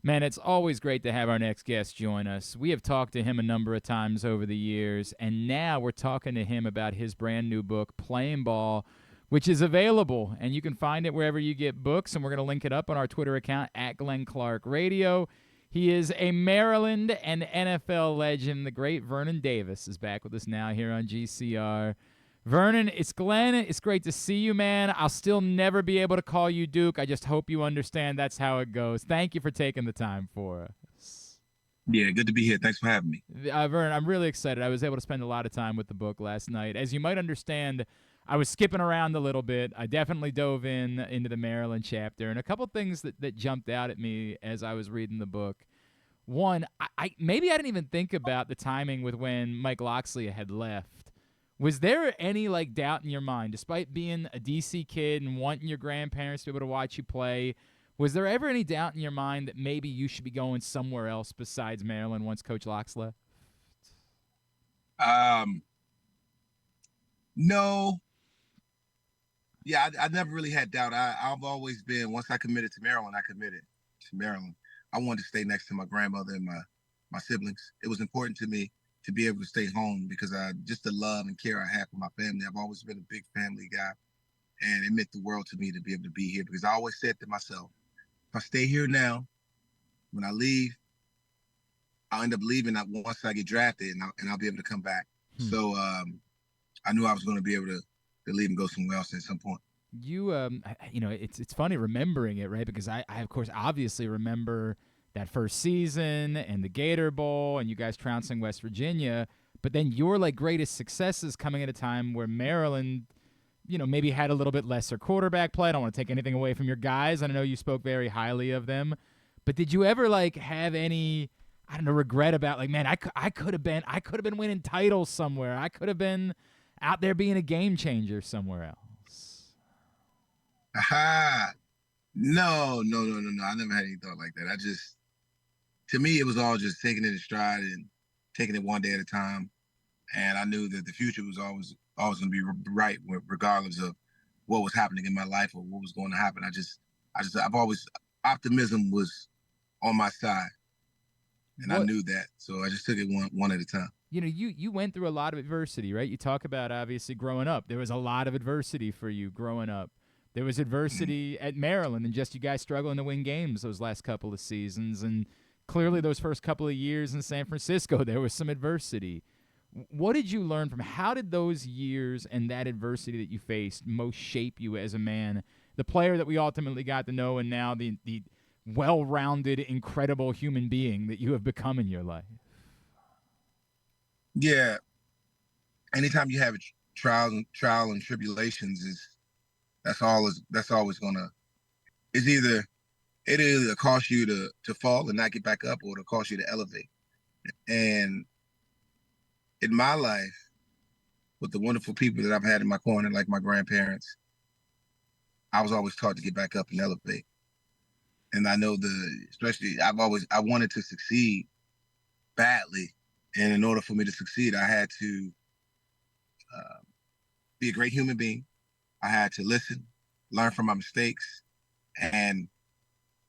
Man, it's always great to have our next guest join us. We have talked to him a number of times over the years, and now we're talking to him about his brand new book, Playing Ball, which is available, and you can find it wherever you get books, and we're going to link it up on our Twitter account at Glenn Clark Radio. He is a Maryland and NFL legend. The great Vernon Davis is back with us now here on GCR. Vernon, it's Glenn. It's great to see you, man. I'll still never be able to call you Duke. I just hope you understand that's how it goes. Thank you for taking the time for us. Yeah, good to be here. Thanks for having me. Vernon, I'm really excited. I was able to spend a lot of time with the book last night. As you might understand, I was skipping around a little bit. I definitely dove into the Maryland chapter, and a couple things that jumped out at me as I was reading the book. One, I maybe I didn't even think about the timing with when Mike Locksley had left. Was there any like doubt in your mind, despite being a DC kid and wanting your grandparents to be able to watch you play? Was there ever any doubt in your mind that maybe you should be going somewhere else besides Maryland once Coach Locks left? Um, no, yeah, I never really had doubt. I've always been, once I committed to Maryland, I committed to Maryland. I wanted to stay next to my grandmother and my siblings. It was important to me to be able to stay home because I just the love and care I have for my family. I've always been a big family guy, and it meant the world to me to be able to be here because I always said to myself, if I stay here now, when I leave, I'll end up leaving once I get drafted, and I'll be able to come back. Hmm. So I knew I was going to be able to leave and go somewhere else at some point. You it's funny remembering it, right? Because I of course obviously remember that first season and the Gator Bowl and you guys trouncing West Virginia, but then your like greatest successes coming at a time where Maryland, maybe had a little bit lesser quarterback play. I don't want to take anything away from your guys. I know you spoke very highly of them, but did you ever like have any, I don't know, regret about like, man, I could have been winning titles somewhere. I could have been out there being a game changer somewhere else. Aha. No, no, no, no, no. I never had any thought like that. To me, it was all just taking it in stride and taking it one day at a time. And I knew that the future was always going to be right, regardless of what was happening in my life or what was going to happen. I've always optimism was on my side, and I What knew that. So I just took it one at a time. you went through a lot of adversity, right? You talk about obviously growing up. There was a lot of adversity for you growing up. There was Mhm. adversity at Maryland and just you guys struggling to win games those last couple of seasons and clearly those first couple of years in San Francisco there was some adversity. What did you learn from how did those years and that adversity that you faced most shape you as a man, the player that we ultimately got to know and now the well-rounded incredible human being that you have become in your life? Yeah. Anytime you have trial and tribulations, that's always gonna. It's either it either cost you to fall and not get back up, or to cost you to elevate. And in my life, with the wonderful people that I've had in my corner, like my grandparents, I was always taught to get back up and elevate. And I know especially I wanted to succeed badly. And in order for me to succeed, I had to uh, be a great human being. I had to listen, learn from my mistakes, and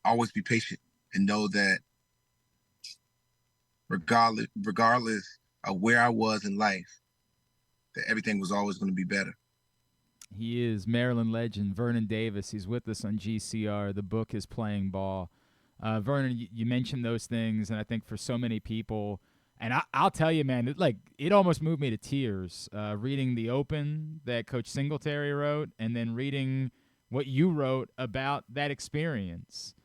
always be patient and know that regardless of where I was in life, that everything was always going to be better. He is Maryland legend Vernon Davis. He's with us on GCR. The book is Playing Ball. Vernon, you mentioned those things, and I think for so many people, and I'll tell you, man, it almost moved me to tears reading the open that Coach Singletary wrote, and then reading what you wrote about that experience.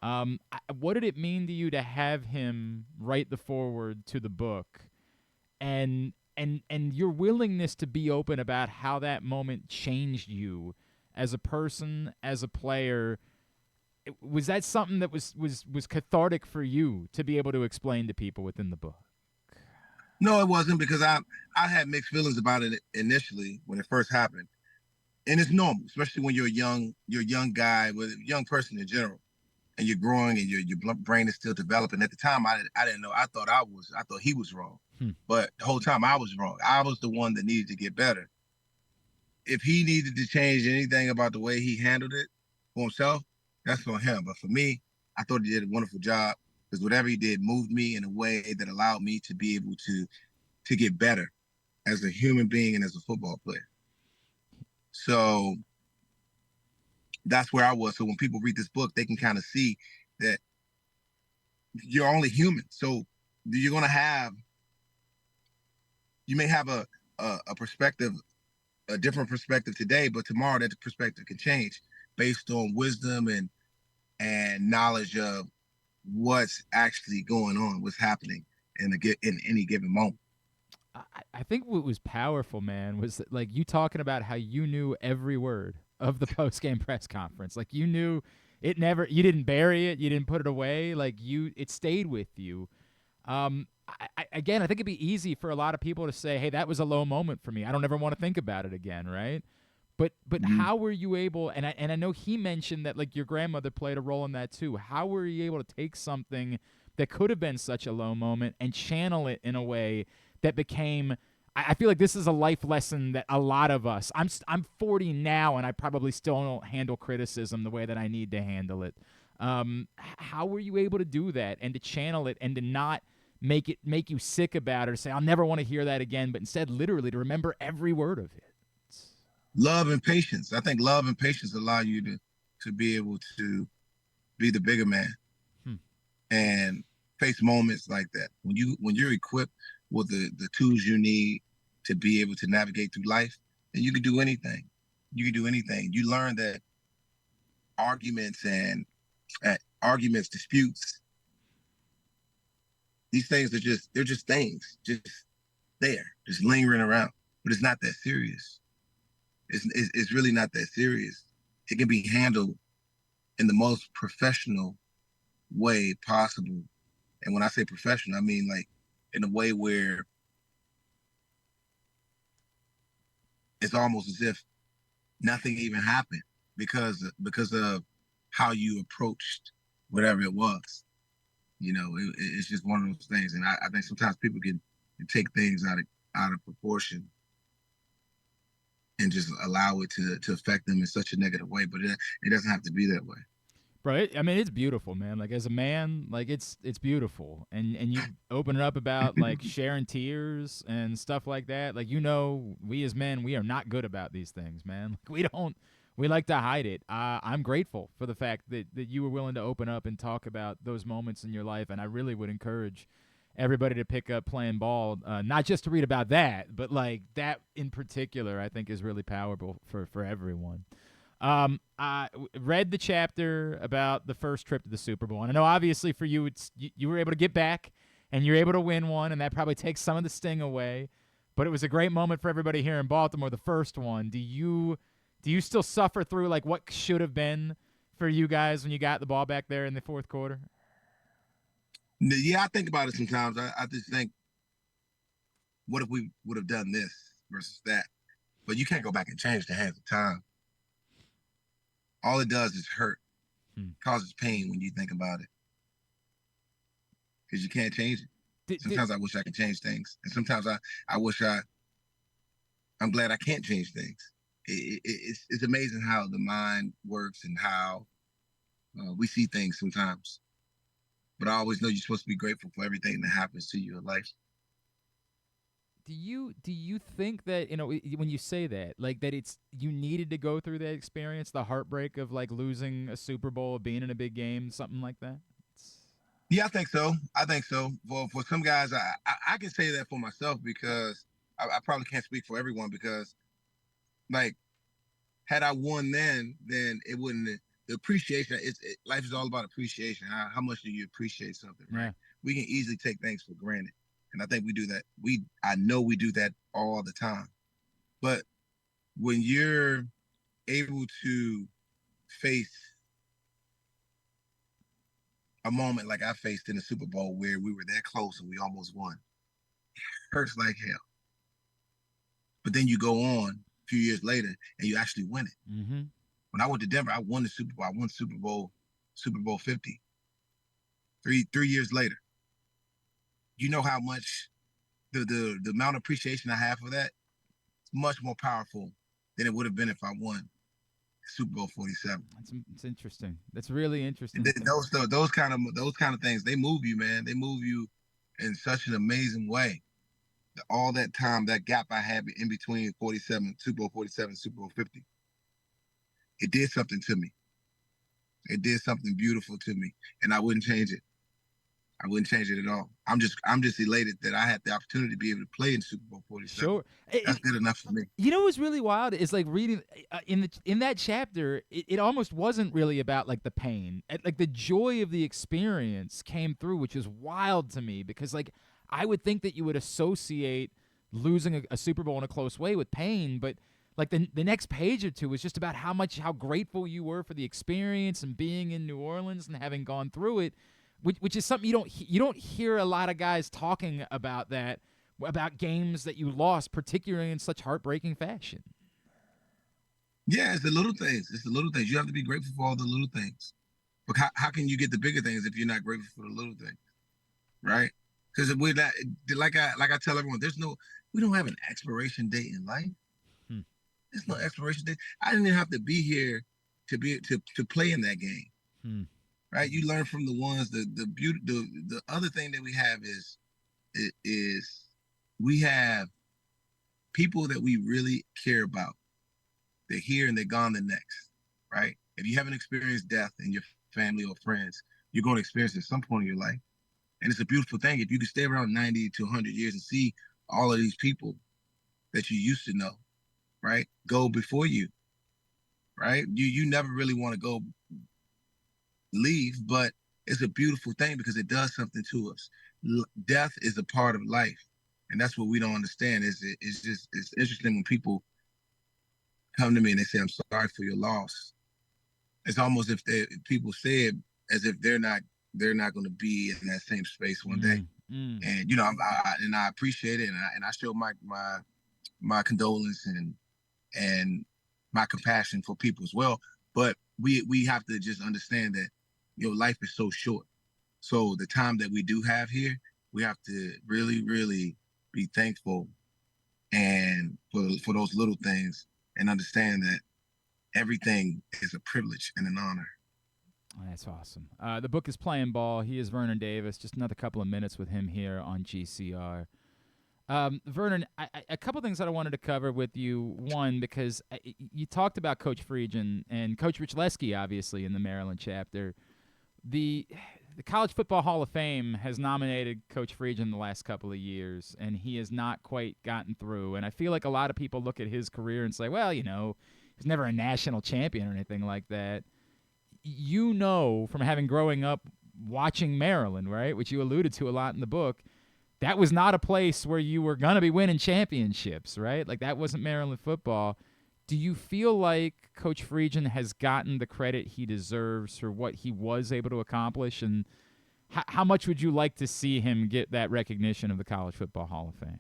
What did it mean to you to have him write the foreword to the book? And your willingness to be open about how that moment changed you as a person, as a player, was that something that was cathartic for you to be able to explain to people within the book? No, it wasn't because I had mixed feelings about it initially when it first happened, and it's normal, especially when you're a young guy with a young person in general, and you're growing and your brain is still developing. At the time, I didn't know. I thought he was wrong, Hmm. but the whole time I was wrong. I was the one that needed to get better. If he needed to change anything about the way he handled it for himself, that's on him. But for me, I thought he did a wonderful job because whatever he did moved me in a way that allowed me to be able to get better as a human being and as a football player. So that's where I was. So when people read this book, they can kind of see that you're only human. So you're going to have, you may have a perspective, a different perspective today, but tomorrow that perspective can change based on wisdom and knowledge of what's actually going on, what's happening in any given moment. I think what was powerful, man, was that, like, you talking about how you knew every word of the post game press conference. Like, you knew it never. You didn't bury it. You didn't put it away. Like, it stayed with you. Again, I think it'd be easy for a lot of people to say, "Hey, that was a low moment for me. I don't ever want to think about it again." Right? But Mm-hmm. how were you able? And I know he mentioned that, like, your grandmother played a role in that too. How were you able to take something that could have been such a low moment and channel it in a way that became? I feel like this is a life lesson that a lot of us. I'm 40 now, and I probably still don't handle criticism the way that I need to handle it. How were you able to do that and to channel it and to not make you sick about it or say I'll never want to hear that again, but instead literally to remember every word of it? Love and patience. I think love and patience allow you to be able to be the bigger man Hmm. and face moments like that. When you're equipped with the tools you need to be able to navigate through life, then you can do anything. You can do anything. You learn that arguments and arguments, disputes, these things they're just things, just there, just lingering around. But it's not that serious. It's really not that serious. It can be handled in the most professional way possible. And when I say professional, I mean like in a way where it's almost as if nothing even happened because of how you approached whatever it was. It's just one of those things. And I think sometimes people can take things out of proportion and just allow it to affect them in such a negative way. But it doesn't have to be that way. Right. I mean, it's beautiful, man. Like, as a man, like, it's beautiful, and you open it up about, like, sharing tears and stuff like that. Like, we as men, we are not good about these things, man. Like, we like to hide it. I'm grateful for the fact that you were willing to open up and talk about those moments in your life, and I really would encourage everybody to pick up Playing Ball, not just to read about that, but, like, that in particular, I think is really powerful for everyone. I read the chapter about the first trip to the Super Bowl, and I know obviously for you, you were able to get back and you're able to win one, and that probably takes some of the sting away. But it was a great moment for everybody here in Baltimore. The first one. Do you still suffer through, like, what should have been for you guys when you got the ball back there in the fourth quarter? Yeah, I think about it sometimes. I just think, what if we would have done this versus that? But you can't go back and change the hands of time. All it does is hurt, causes pain when you think about it, because you can't change it. Sometimes I wish I could change things, and sometimes I wish I'm glad I can't change things. It's amazing how the mind works and how we see things sometimes. But I always know you're supposed to be grateful for everything that happens to you in life. Do you think that, when you say that, like, that it's you needed to go through that experience, the heartbreak of, like, losing a Super Bowl, of being in a big game, something like that? Yeah, I think so. I think so. For some guys, I can say that for myself because I probably can't speak for everyone because, like, had I won then it wouldn't. The appreciation. Life is all about appreciation. How much do you appreciate something, right? Yeah. We can easily take things for granted, and I think we do that. I know we do that all the time. But when you're able to face a moment like I faced in the Super Bowl where we were that close and we almost won, hurts like hell. But then you go on a few years later and you actually win it. Mm-hmm. When I went to Denver, I won the Super Bowl. I won Super Bowl 50. Three years later, you know how much the amount of appreciation I have for that is much more powerful than it would have been if I won Super Bowl 47. It's interesting. That's really interesting. Those kind of things, they move you, man. They move you in such an amazing way. All that time, that gap I had in between 47, Super Bowl 47, Super Bowl 50, it did something to me. It did something beautiful to me, and I wouldn't change it. I wouldn't change it at all. I'm just elated that I had the opportunity to be able to play in Super Bowl 47. Sure. That's good enough for me. You know what's really wild is like reading in that chapter. It almost wasn't really about like the pain, like the joy of the experience came through, which is wild to me because like I would think that you would associate losing a Super Bowl in a close way with pain, but like the next page or two was just about how grateful you were for the experience and being in New Orleans and having gone through it, which is something you don't hear a lot of guys talking about that. About games that you lost, particularly in such heartbreaking fashion. Yeah, it's the little things. It's the little things. You have to be grateful for all the little things. But how can you get the bigger things if you're not grateful for the little things, right? Because we're not like I tell everyone, we don't have an expiration date in life. Hmm. There's no expiration date. I didn't even have to be here to play in that game, right? You learn from the ones. The beauty. The other thing that we have is we have people that we really care about. They're here and they're gone the next, right? If you haven't experienced death in your family or friends, you're going to experience it at some point in your life. And it's a beautiful thing. If you can stay around 90 to 100 years and see all of these people that you used to know, right, go before you, right? You never really want to go leave, but it's a beautiful thing because it does something to us. Death is a part of life. And that's what we don't understand. It's interesting when people come to me and they say, "I'm sorry for your loss." It's almost if people say it as if they're not going to be in that same space one day. And I appreciate it, and I show my condolence and my compassion for people as well. But we have to just understand that life is so short. So the time that we do have here, we have to really, really be thankful and for those little things and understand that everything is a privilege and an honor. That's awesome. The book is Playing Ball. He is Vernon Davis. Just another couple of minutes with him here on GCR. Vernon, a couple things that I wanted to cover with you. One, because you talked about Coach Friedgen and Coach Richleski, obviously, in the Maryland chapter. The College Football Hall of Fame has nominated Coach Friedgen the last couple of years, and he has not quite gotten through. And I feel like a lot of people look at his career and say, well, he's never a national champion or anything like that. From having growing up watching Maryland, right, which you alluded to a lot in the book, that was not a place where you were going to be winning championships, right? Like, that wasn't Maryland football. Do you feel like Coach Friedgen has gotten the credit he deserves for what he was able to accomplish? And how much would you like to see him get that recognition of the College Football Hall of Fame?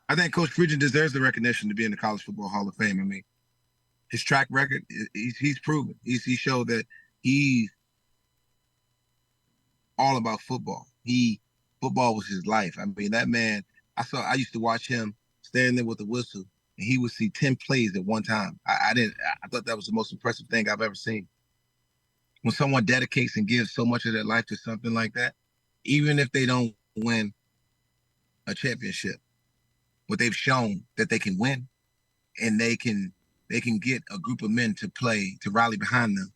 I think Coach Friedgen deserves the recognition to be in the College Football Hall of Fame. I mean, his track record, he's proven. He showed that he's all about football. Football was his life. I mean, that man, I used to watch him standing there with a whistle, and he would see 10 plays at one time. I thought that was the most impressive thing I've ever seen. When someone dedicates and gives so much of their life to something like that, even if they don't win a championship, but they've shown that they can win, and they can get a group of men to rally behind them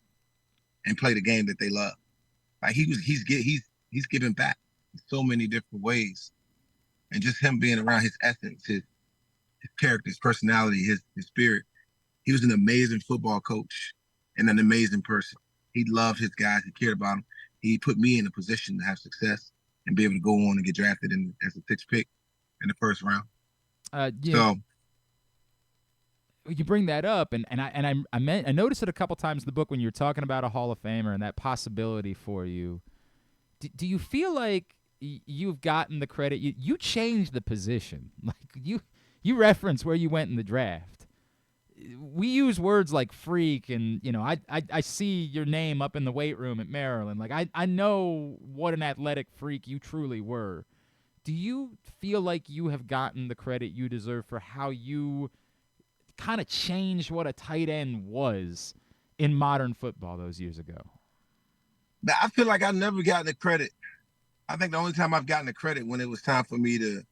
and play the game that they love. Like he's giving back in so many different ways. And just him being around his essence, his character, his personality, his spirit. He was an amazing football coach and an amazing person. He loved his guys. He cared about them. He put me in a position to have success and be able to go on and get drafted as a sixth pick in the first round. So you bring that up, and I noticed it a couple times in the book when you're talking about a Hall of Famer and that possibility for you. Do you feel like you've gotten the credit? You changed the position. Like you reference where you went in the draft. We use words like freak, and I see your name up in the weight room at Maryland. Like I know what an athletic freak you truly were. Do you feel like you have gotten the credit you deserve for how you kind of changed what a tight end was in modern football those years ago? But I feel like I've never gotten the credit. I think the only time I've gotten the credit when it was time for me to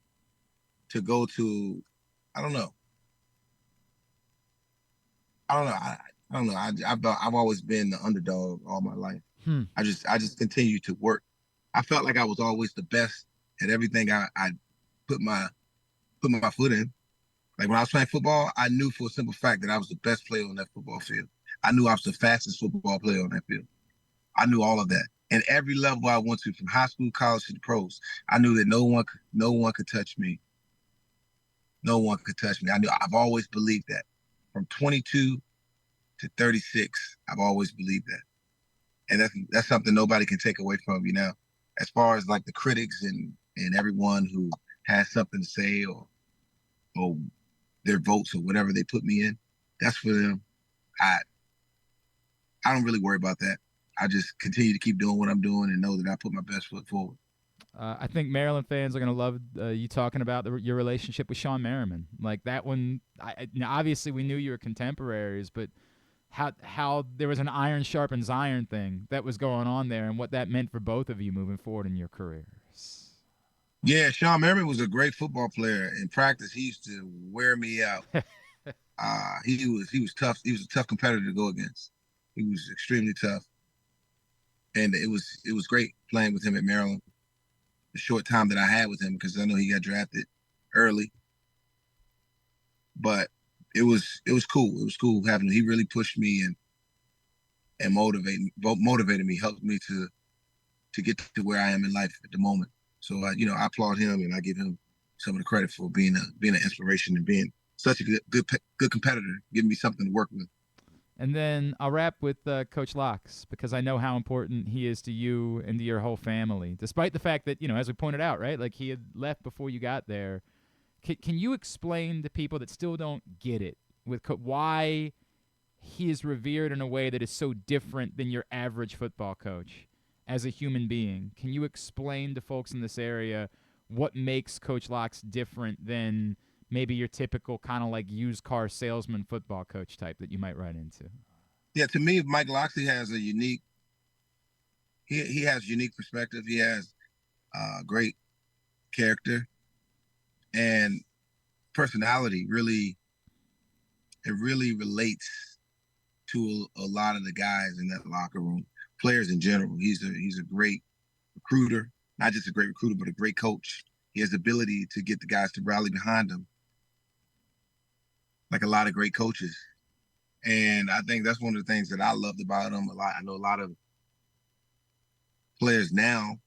go to, I don't know. I don't know. I don't know. I've always been the underdog all my life. Hmm. I just continue to work. I felt like I was always the best at everything I put my put my foot in. Like when I was playing football, I knew for a simple fact that I was the best player on that football field. I knew I was the fastest football player on that field. I knew all of that. And every level I went to, from high school, college to the pros, I knew that no one could touch me. No one could touch me. I've always believed that. From 22 to 36, I've always believed that. And that's something nobody can take away from you now. As far as like the critics and everyone who has something to say or their votes or whatever they put me in, that's for them. I I don't really worry about that. I just continue to keep doing what I'm doing and know that I put my best foot forward. I think Maryland fans are going to love you talking about your relationship with Sean Merriman. Like that one, now obviously we knew you were contemporaries, but how there was an iron sharpens iron thing that was going on there, and what that meant for both of you moving forward in your careers. Yeah, Sean Merriman was a great football player. In practice, he used to wear me out. He was tough. He was a tough competitor to go against. He was extremely tough, and it was great playing with him at Maryland. The short time that I had with him, because I know he got drafted early, but it was cool. It was cool having him. He really pushed me and motivated me, helped me to get to where I am in life at the moment. So I applaud him and I give him some of the credit for being an inspiration and being such a good competitor, giving me something to work with. And then I'll wrap with Coach Locks, because I know how important he is to you and to your whole family, despite the fact that, as we pointed out, right, like he had left before you got there. Can you explain to people that still don't get it with why he is revered in a way that is so different than your average football coach as a human being? Can you explain to folks in this area what makes Coach Locks different than maybe your typical kind of like used car salesman football coach type that you might run into? Yeah, to me, Mike Loxley has a unique he has unique perspective. He has great character and personality. Really, it really relates to a lot of the guys in that locker room, players in general. He's a great recruiter, not just a great recruiter, but a great coach. He has the ability to get the guys to rally behind him, like a lot of great coaches. And I think that's one of the things that I loved about him a lot. I know a lot of players now,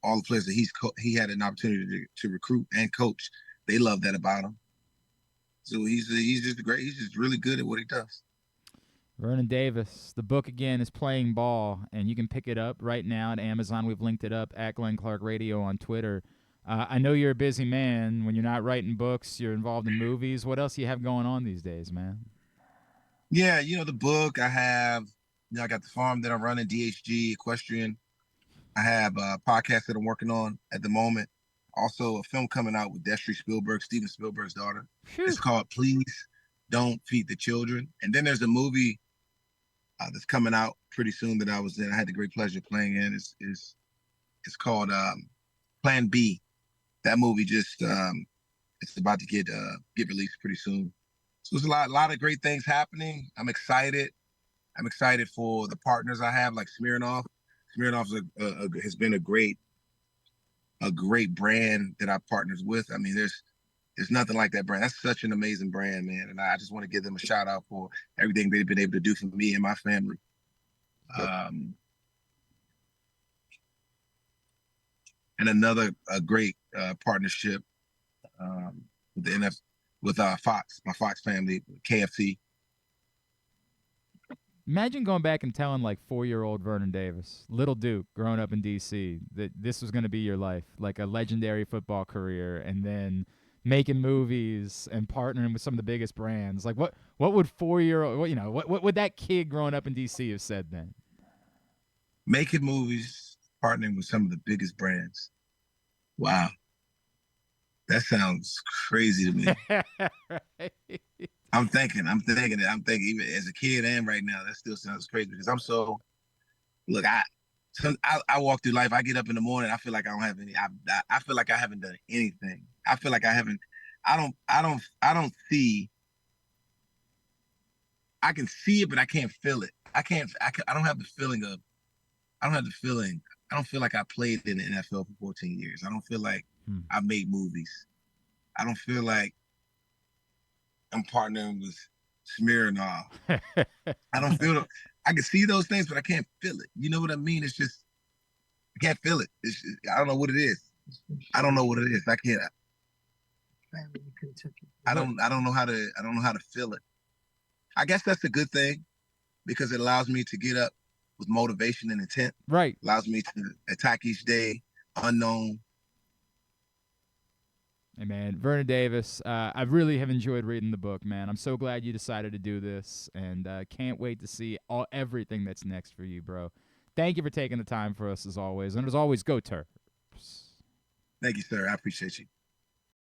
all the players that he had an opportunity to recruit and coach, they love that about him. So he's just great. He's just really good at what he does. Vernon Davis. The book again is Playing Ball, and you can pick it up right now at Amazon. We've linked it up at Glenn Clark Radio on Twitter. I know you're a busy man. When you're not writing books, you're involved in movies. What else do you have going on these days, man? Yeah, the book I have. I got the farm that I'm running, DHG Equestrian. I have a podcast that I'm working on at the moment. Also, a film coming out with Destry Spielberg, Steven Spielberg's daughter. Phew. It's called Please Don't Feed the Children. And then there's a movie that's coming out pretty soon that I was in. I had the great pleasure of playing in. It's called Plan B. That movie just it's about to get released pretty soon. So there's a lot of great things happening. I'm excited. I'm excited for the partners I have, like Smirnoff. Smirnoff has been a great brand that I've partnered with. I mean, there's nothing like that brand. That's such an amazing brand, man. And I just want to give them a shout out for everything they've been able to do for me and my family. Yep. And another great partnership with the with Fox, my Fox family, KFC. Imagine going back and telling like 4-year-old Vernon Davis, little Duke, growing up in D.C., that this was going to be your life, like a legendary football career, and then making movies and partnering with some of the biggest brands. Like what would 4-year-old, what would that kid growing up in D.C. have said then? Making movies, partnering with some of the biggest brands. Wow. That sounds crazy to me. Right? I'm thinking it. I'm thinking even as a kid and right now, that still sounds crazy because I'm so look. I walk through life. I get up in the morning. I feel like I don't have any. I feel like I haven't done anything. I feel like I haven't. I don't see. I can see it, but I can't feel it. I don't have the feeling of. I don't have the feeling. I don't feel like I played in the NFL for 14 years. I don't feel like Hmm. I made movies. I don't feel like I'm partnering with Smirnoff. I don't feel it. I can see those things, but I can't feel it. You know what I mean? It's just I can't feel it. I don't know what it is. I don't know what it is. I can't. I don't know how to. I don't know how to feel it. I guess that's a good thing because it allows me to get up with motivation and intent. Right. Allows me to attack each day unknown. Hey, man, Vernon Davis, I really have enjoyed reading the book, man. I'm so glad you decided to do this, and can't wait to see everything that's next for you, bro. Thank you for taking the time for us, as always. And as always, go Terps. Thank you, sir. I appreciate you.